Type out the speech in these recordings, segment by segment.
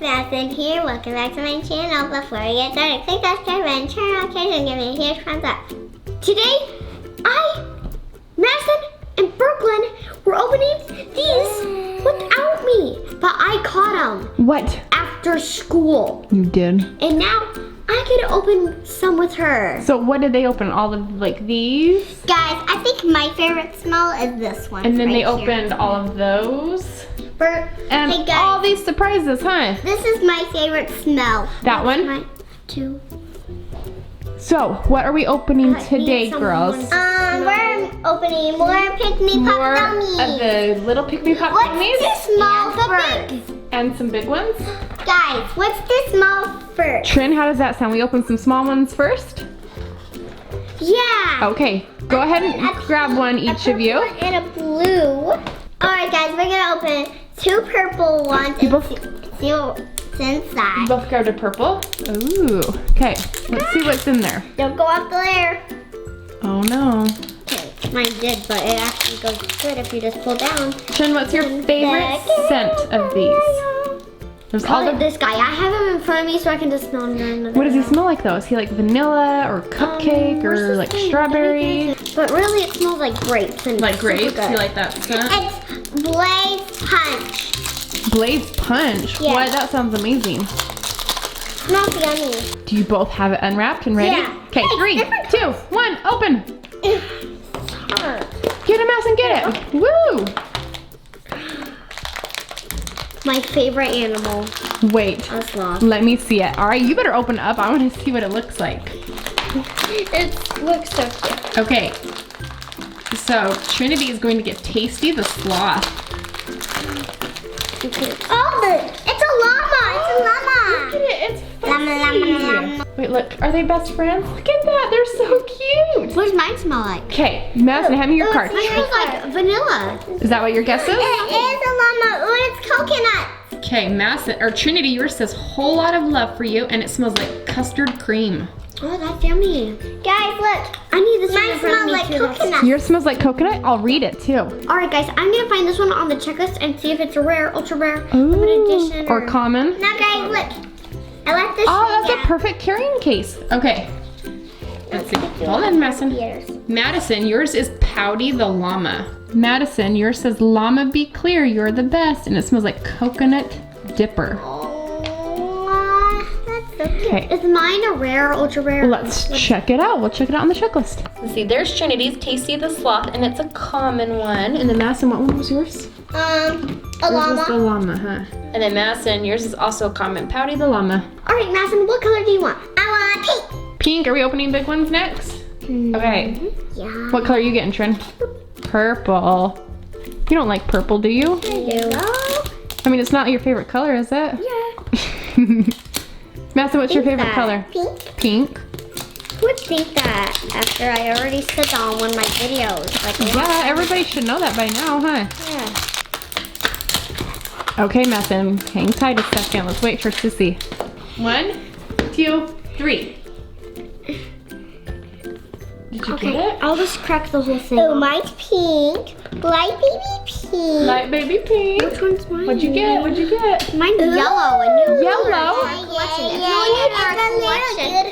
it's Madison here. Welcome back to my channel. Before we get started, click that subscribe button, turn on notifications, and give me a huge thumbs up. Today, Madison and Brooklyn were opening these without me, but I caught them. What? After school. You did. And now I get to open some with her. So what did they open? All of like these? Guys, I think my favorite smell is this one. And then right they here. opened all of those. And hey guys, all these surprises, huh? this is my favorite smell. That one? My two. So, what are we opening today, girls? We're opening more Pikmi Pop More Dummies. of the little Pikmi Pop What's Dummies. this small first? And some big ones. Guys, what's this small first? Trin, how does that sound? We open some small ones first? Yeah. Okay, go ahead and grab one, each of you. And a blue. Alright guys, we're gonna open two purple ones You and both- see what's inside. You both grabbed a purple. Ooh, okay, let's see what's in there. Don't go up there. Oh no. Okay, mine did, but it actually goes good if you just pull down. Trin, what's your favorite scent of these? There's all Call the. this guy. I have him in front of me so I can just smell him. What does he smell like though? Is he like vanilla or cupcake or like strawberry? But really it smells like grapes. And Like it's super grapes? good. You like that scent? It's Blaze Punch. Blaze Punch. Yeah. What? That sounds amazing. Smells yummy. Do you both have it unwrapped and ready? Yeah. Okay, Hey, 3, different 2, 1, open. Hard. Get him, and get it. Woo! My favorite animal. Wait, A sloth. let me see it. All right, you better open it up. I want to see what it looks like. It looks so cute. Okay. So Trinity is going to get Tasty the sloth. Oh, it's a llama. It's a llama. Look at it. It's Llama, llama, llama. Wait, look. Are they best friends? Look at that. They're so cute. What does mine smell like? Okay, Madison, hand me your card. It smells like vanilla. Is that what your guess is? It is a llama. Oh, it's coconut. Okay, Madison, or Trinity, yours says whole lot of love for you, and it smells like custard cream. Oh, that's yummy. Guys, look. I need this one. Mine smells like coconut. Yours smells like coconut? I'll read it too. Alright guys, I'm gonna find this one on the checklist and see if it's a rare, ultra rare, limited edition, Or common. Now guys, look. I left this Oh, that's one a perfect carrying case. Okay. Let's see. Hold on, Madison. Years. Madison, yours is Pouty the llama. Madison, yours says llama be clear, you're the best. And it smells like coconut dipper. Oh, that's so cute. Okay. Is mine a rare, ultra rare? Let's check it out. We'll check it out on the checklist. Let's see, there's Trinity's Tasty the sloth, and it's a common one. And then Madison, what one was yours? A Yours llama. was the llama, huh? And then Madison, yours is also a common. Pouty the llama. Alright, Madison, what color do you want? I want pink. Pink, are we opening big ones next? Okay. Yeah. What color are you getting, Trin? Purple. You don't like purple, do you? There you go. I mean, it's not your favorite color, is it? Yeah. Madison, what's your favorite That. color? Pink. Pink. Who would think that after I already said that on one of my videos? Like, Yeah, everybody should know that by now, huh? yeah. Okay, Madison, hang tight a second. Let's wait for Sissy. 1, 2, 3. Did you get it? I'll just crack the whole thing. Oh, mine's pink. Light baby pink. Light baby pink. Which one's mine? What'd you get? What'd you get? Mine's yellow. A new Yellow? collection. If you only had our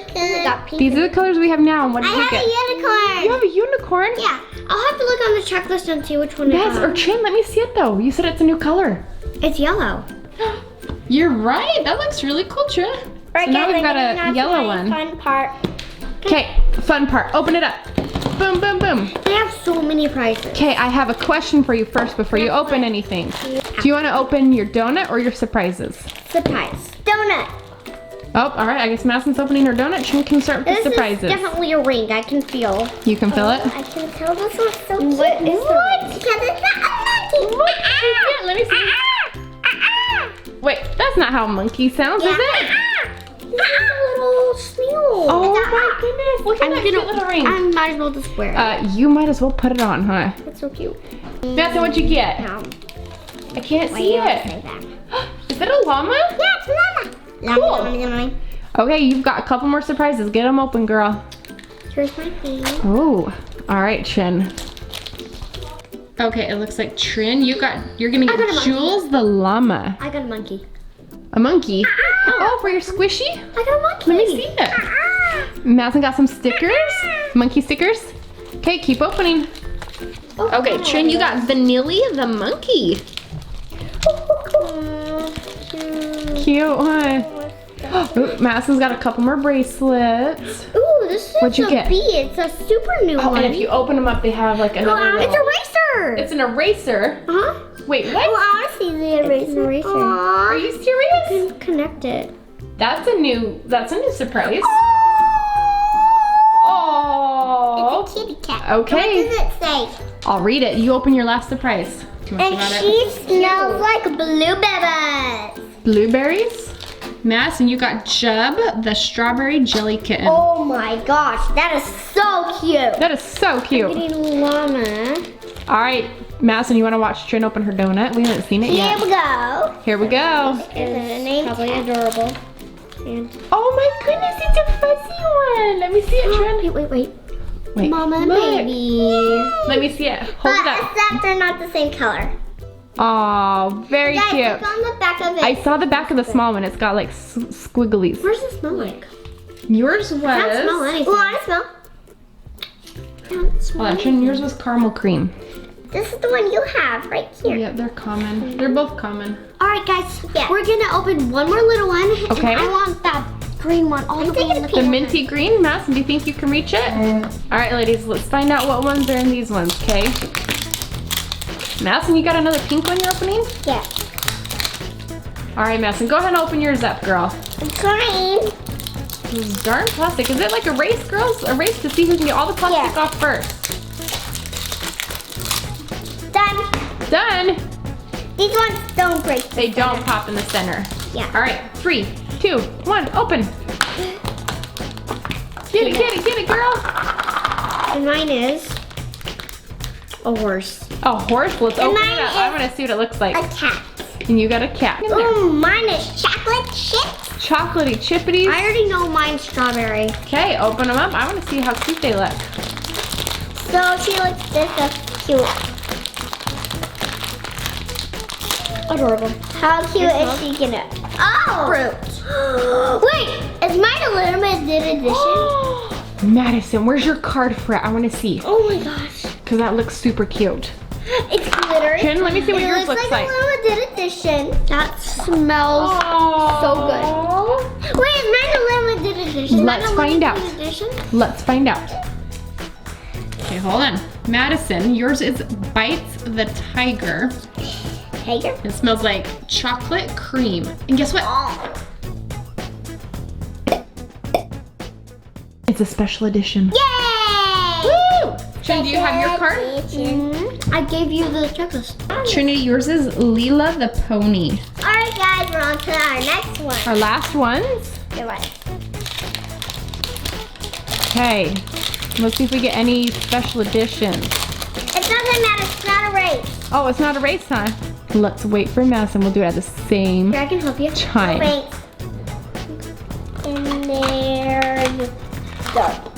collection, got pink. These are the colors we have now. And what did I you have get? a unicorn. You have a unicorn? Yeah. I'll have to look on the checklist and see which one Yes, it or Trin, let me see it though. You said it's a new color. It's yellow. You're right. That looks really cool, Trin. So now we've got a yellow one. Fun part. Okay, fun part. Open it up. Boom, boom, boom. They have so many prizes. Okay, I have a question for you first before you open anything. Do you want to open your donut or your surprises? Surprise. Donut. Oh, all right. I guess Madison's opening her donut. Trin can start with the This surprises. is definitely a ring. I can feel. You can feel it? I can tell this one's so cute. What is what? Because it's not a monkey. What? Let me see. Wait, that's not how a monkey sounds, is it? This is a little snail. Oh my goodness. Look at that cute little ring. I might as well just wear it. You might as well put it on, huh? That's so cute. Madison, what'd you get? I can't see it. Is it a llama? Yeah, it's llama. Cool. Llama. Okay, you've got a couple more surprises. Get them open, girl. Here's my thing. Oh, all right, Trin. Okay, it looks like Trin, you're gonna I got a get monkey. Jules the llama. I got a monkey. A monkey. Oh, for your squishy? I got a monkey. Let me see it. Madison got some stickers. Monkey stickers. Okay, keep opening. Okay, Trin, you got Vanilli the monkey. Cute, huh? Ooh, Madison's got a couple more bracelets. Ooh, this is What'd you get? It's a super new one. And if you open them up, they have like another it's little... a eraser. It's an eraser. Huh? Wait, what? Oh, I see the eraser. Are you serious? Connect it. That's a new surprise. Oh. It's a kitty cat. Okay. What does it say? I'll read it. You open your last surprise. And she smells like blueberries. Blueberries? Madison, you got Jub, the strawberry jelly kitten. Oh my gosh, that is so cute. That is so cute. I'm getting llama. All right, Madison, you want to watch Trin open her donut? We haven't seen it yet. Here we go. Here we go. It's probably adorable. And Oh my goodness, it's a fuzzy one. Let me see it, Trin. wait. Mama and look. baby. Let me see it. Hold it up. Except they're not the same color. Oh, very Guys, cute. look on the back of it. I saw the back of the small one. It's got like squigglies. Where's it smell like? Yours was. I don't smell anything. Oh, I smell. I don't smell Hold on, Trin, yours was caramel cream. This is the one you have right here. Yeah, they're common. They're both common. All right, guys. Yeah. We're gonna open one more little one. Okay. And I want that green one all the way in the The minty green, Madison, do you think you can reach it? All right, ladies, let's find out what ones are in these ones, okay? Madison, you got another pink one you're opening? Yeah. All right, Madison, go ahead and open yours up, girl. Green. This darn plastic. Is it like a race, girls? A race to see who can get all the plastic Yeah. off first. Done. Done. These ones don't break. They don't pop in the center. Yeah. All right, 3, 2, 1, open. Get it, girl. And mine is a horse. A horse? Let's And open mine it up. I is want to see what it looks like. A cat. And you got a cat. In there. Ooh, mine is chocolate chips. Chocolatey chippities. I already know mine's strawberry. Okay, open them up. I want to see how cute they look. So she looks this cute. Adorable. How cute is she gonna? Oh! Fruit. Wait, is mine a limited edition? Madison, where's your card for it? I want to see. Oh my gosh. Because that looks super cute. It's glitter. Trin, let me see what It yours looks looks like like. a limited edition. That smells so good. Wait, is mine a limited edition? Let's Mine a find limited out. Edition? Let's find out. Okay, hold on. Madison, yours is Bites the Tiger. Tiger? It smells like chocolate cream. And guess what? It's a special edition. Yay! Woo! Trin, do you have your card? I gave you the checklist. Trinity, yours is Leela the Pony. Alright guys, we're on to our next one. Our last ones. Good one. Okay, let's see if we get any special editions. It doesn't matter, it's not a race. Oh, it's not a race, huh? Let's wait for Madison. We'll do it at the same Here, I can help you. time. Wait. And there's go.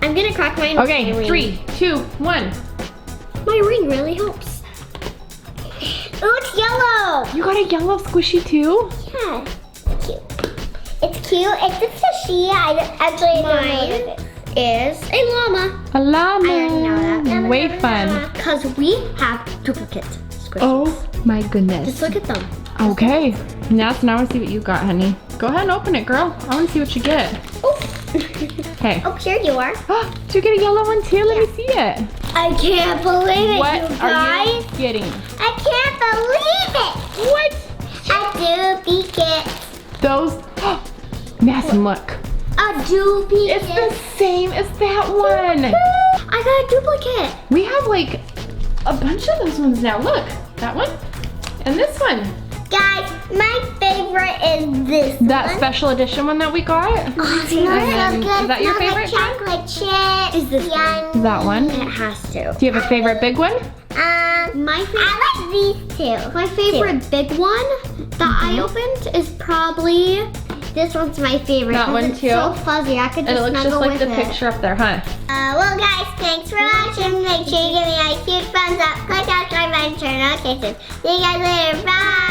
I'm gonna crack mine. with my Okay, ring. 3, 2, 1. My ring really helps. Oh, it's yellow. You got a yellow squishy too? Yeah, it's cute. It's cute. It's a sushi. I actually don't know what it is. A llama. A llama. I already know that. Way fun. Because we have duplicate squishies. Oh my goodness. Just look at them. Okay, Madison, I want to see what you got, honey. Go ahead and open it, girl. I want to see what you get. Oh. Okay. Oh, here you are. Did you get a yellow one too? Let me see it. I can't believe it, What you are guys. you getting? I can't believe it. What? A duplicate. Those. Madison, look. A duplicate. It's the same as that one. I got a duplicate. We have like a bunch of those ones now. Look, that one and this one. Guys, my favorite is this That one. special edition one that we got. Oh, it smells so then, good. is that your Smells favorite, like chocolate chip. Is this one? That one. It has to. Do you have a favorite big one? My favorite. I like these two. My favorite big one that I opened is probably this one's my favorite. That 'cause one it's too? so fuzzy. I could And just it looks just snuggle like with the it. picture up there, huh? Well, guys, thanks for watching. Make sure you give me a huge thumbs up. Click that subscribe button, turn on notifications. See you guys later. Bye.